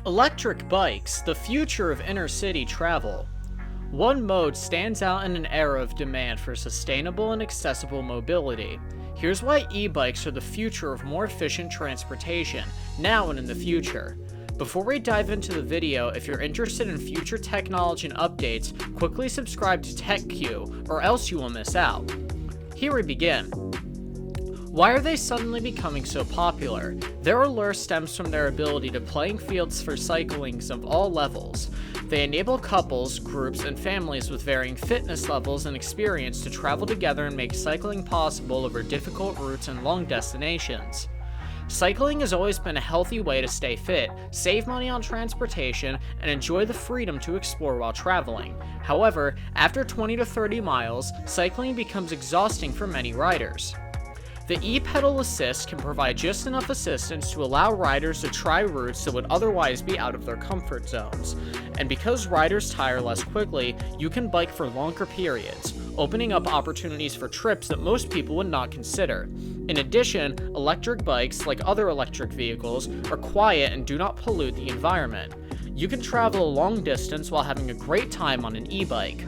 Electric bikes, the future of inner-city travel. One mode stands out in an era of demand for sustainable and accessible mobility. Here's why e-bikes are the future of more efficient transportation, now and in the future. Before we dive into the video, if you're interested in future technology and updates, quickly subscribe to Techque, or else you will miss out. Here we begin. Why are they suddenly becoming so popular? Their allure stems from their ability to playing fields for cyclists of all levels. They enable couples, groups, and families with varying fitness levels and experience to travel together and make cycling possible over difficult routes and long destinations. Cycling has always been a healthy way to stay fit, save money on transportation, and enjoy the freedom to explore while traveling. However, after 20 to 30 miles, cycling becomes exhausting for many riders. The e-pedal assist can provide just enough assistance to allow riders to try routes that would otherwise be out of their comfort zones. And because riders tire less quickly, you can bike for longer periods, opening up opportunities for trips that most people would not consider. In addition, electric bikes, like other electric vehicles, are quiet and do not pollute the environment. You can travel a long distance while having a great time on an e-bike.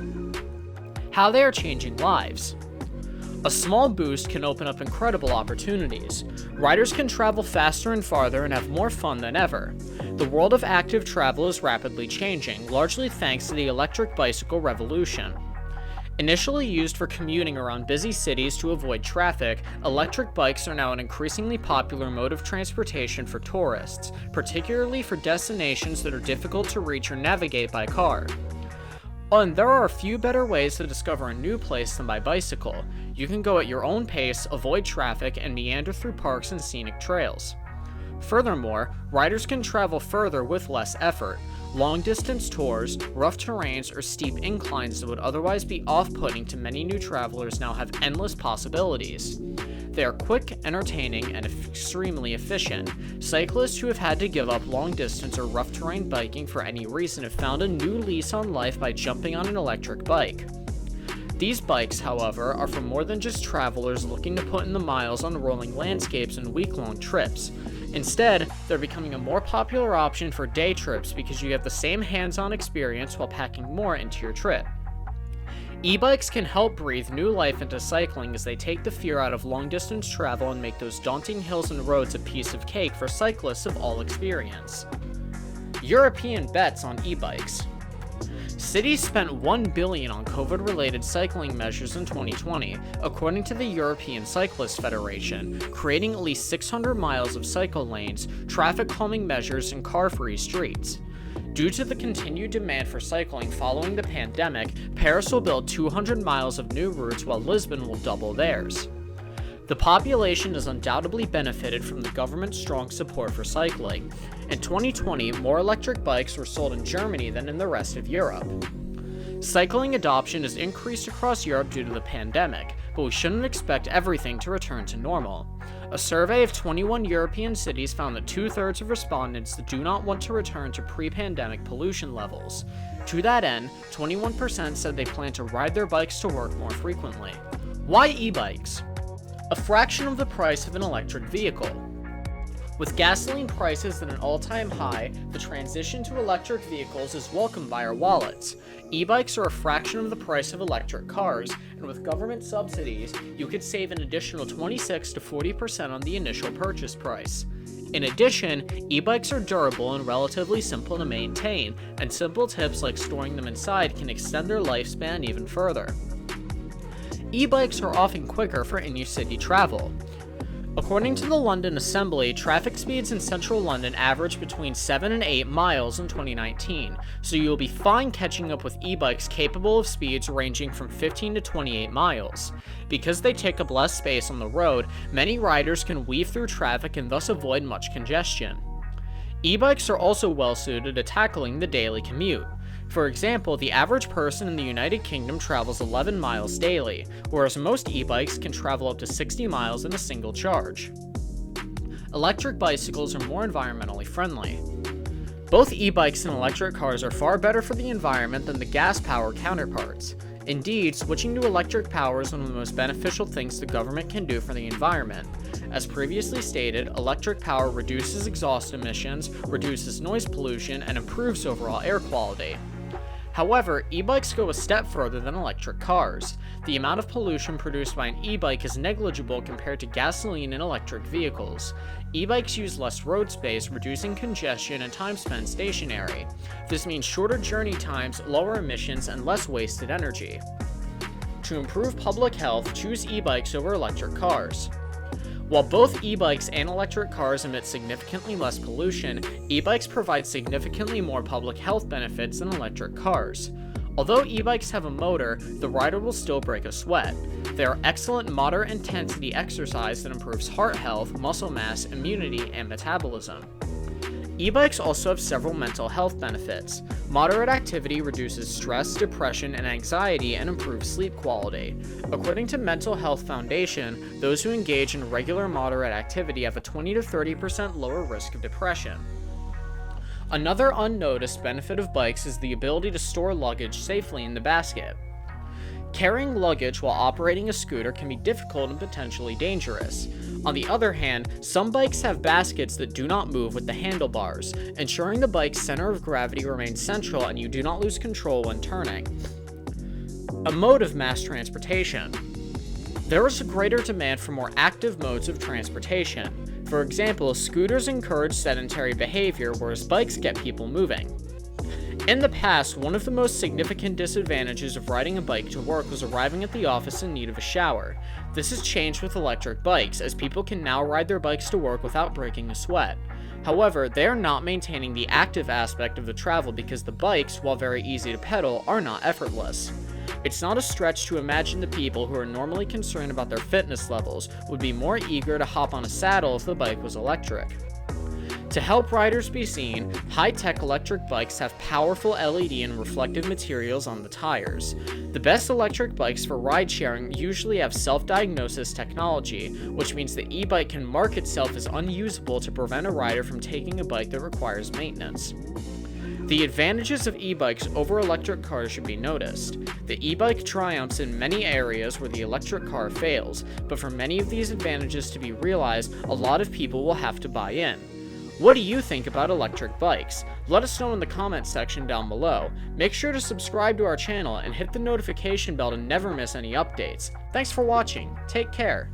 How they are changing lives. A small boost can open up incredible opportunities. Riders can travel faster and farther and have more fun than ever. The world of active travel is rapidly changing, largely thanks to the electric bicycle revolution. Initially used for commuting around busy cities to avoid traffic, electric bikes are now an increasingly popular mode of transportation for tourists, particularly for destinations that are difficult to reach or navigate by car. And there are a few better ways to discover a new place than by bicycle. You can go at your own pace, avoid traffic, and meander through parks and scenic trails. Furthermore, riders can travel further with less effort. Long-distance tours, rough terrains, or steep inclines that would otherwise be off-putting to many new travelers now have endless possibilities. They are quick, entertaining, and extremely efficient. Cyclists who have had to give up long-distance or rough-terrain biking for any reason have found a new lease on life by jumping on an electric bike. These bikes, however, are for more than just travelers looking to put in the miles on rolling landscapes and week-long trips. Instead, they're becoming a more popular option for day trips because you have the same hands-on experience while packing more into your trip. E-bikes can help breathe new life into cycling as they take the fear out of long-distance travel and make those daunting hills and roads a piece of cake for cyclists of all experience. European bets on e-bikes. Cities spent $1 billion on COVID-related cycling measures in 2020, according to the European Cyclist Federation, creating at least 600 miles of cycle lanes, traffic calming measures, and car-free streets. Due to the continued demand for cycling following the pandemic, Paris will build 200 miles of new routes while Lisbon will double theirs. The population has undoubtedly benefited from the government's strong support for cycling. In 2020, more electric bikes were sold in Germany than in the rest of Europe. Cycling adoption has increased across Europe due to the pandemic, but we shouldn't expect everything to return to normal. A survey of 21 European cities found that 2/3 of respondents do not want to return to pre-pandemic pollution levels. To that end, 21% said they plan to ride their bikes to work more frequently. Why e-bikes? A fraction of the price of an electric vehicle. With gasoline prices at an all-time high, the transition to electric vehicles is welcomed by our wallets. E-bikes are a fraction of the price of electric cars, and with government subsidies, you could save an additional 26 to 40% on the initial purchase price. In addition, e-bikes are durable and relatively simple to maintain, and simple tips like storing them inside can extend their lifespan even further. E-bikes are often quicker for inner-city travel. According to the London Assembly, traffic speeds in central London averaged between 7 and 8 miles in 2019, so you'll be fine catching up with e-bikes capable of speeds ranging from 15 to 28 miles. Because they take up less space on the road, many riders can weave through traffic and thus avoid much congestion. E-bikes are also well suited to tackling the daily commute. For example, the average person in the United Kingdom travels 11 miles daily, whereas most e-bikes can travel up to 60 miles in a single charge. Electric bicycles are more environmentally friendly. Both e-bikes and electric cars are far better for the environment than the gas-powered counterparts. Indeed, switching to electric power is one of the most beneficial things the government can do for the environment. As previously stated, electric power reduces exhaust emissions, reduces noise pollution, and improves overall air quality. However, e-bikes go a step further than electric cars. The amount of pollution produced by an e-bike is negligible compared to gasoline and electric vehicles. E-bikes use less road space, reducing congestion and time spent stationary. This means shorter journey times, lower emissions, and less wasted energy. To improve public health, choose e-bikes over electric cars. While both e-bikes and electric cars emit significantly less pollution, e-bikes provide significantly more public health benefits than electric cars. Although e-bikes have a motor, the rider will still break a sweat. They are excellent moderate intensity exercise that improves heart health, muscle mass, immunity, and metabolism. E-bikes also have several mental health benefits. Moderate activity reduces stress, depression, and anxiety and improves sleep quality. According to Mental Health Foundation, those who engage in regular moderate activity have a 20 to 30% lower risk of depression. Another unnoticed benefit of bikes is the ability to store luggage safely in the basket. Carrying luggage while operating a scooter can be difficult and potentially dangerous. On the other hand, some bikes have baskets that do not move with the handlebars, ensuring the bike's center of gravity remains central and you do not lose control when turning. A mode of mass transportation. There is a greater demand for more active modes of transportation. For example, scooters encourage sedentary behavior, whereas bikes get people moving. In the past, one of the most significant disadvantages of riding a bike to work was arriving at the office in need of a shower. This has changed with electric bikes, as people can now ride their bikes to work without breaking a sweat. However, they are not maintaining the active aspect of the travel because the bikes, while very easy to pedal, are not effortless. It's not a stretch to imagine the people who are normally concerned about their fitness levels would be more eager to hop on a saddle if the bike was electric. To help riders be seen, high-tech electric bikes have powerful LED and reflective materials on the tires. The best electric bikes for ride-sharing usually have self-diagnosis technology, which means the e-bike can mark itself as unusable to prevent a rider from taking a bike that requires maintenance. The advantages of e-bikes over electric cars should be noticed. The e-bike triumphs in many areas where the electric car fails, but for many of these advantages to be realized, a lot of people will have to buy in. What do you think about electric bikes? Let us know in the comments section down below. Make sure to subscribe to our channel and hit the notification bell to never miss any updates. Thanks for watching. Take care.